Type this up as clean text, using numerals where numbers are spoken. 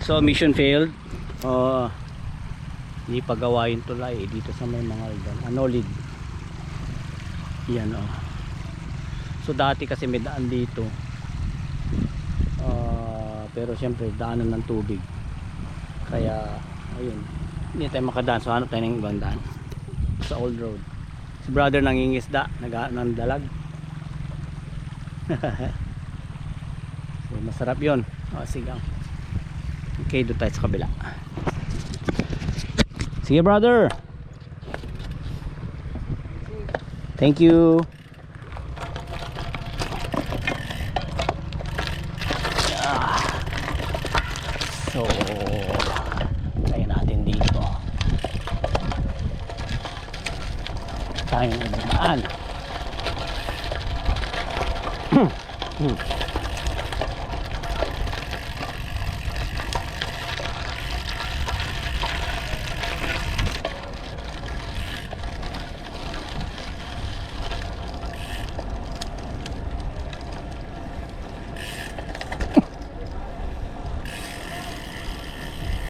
So mission failed. Hindi pagawa yung tulay dito sa may mga anolid. Yan So dati kasi may daan dito. Pero siyempre daanan ng tubig. Kaya ayun, hindi tayo makadaan. So hanap tayo ng ibang daan sa old road. Si brother nangingisda, naghahanap ng dalag. So masarap yun. Sigang. Okay, doon tayo sa kabila. Sige brother. Thank you. So tayo natin dito. Tayo na dumaan.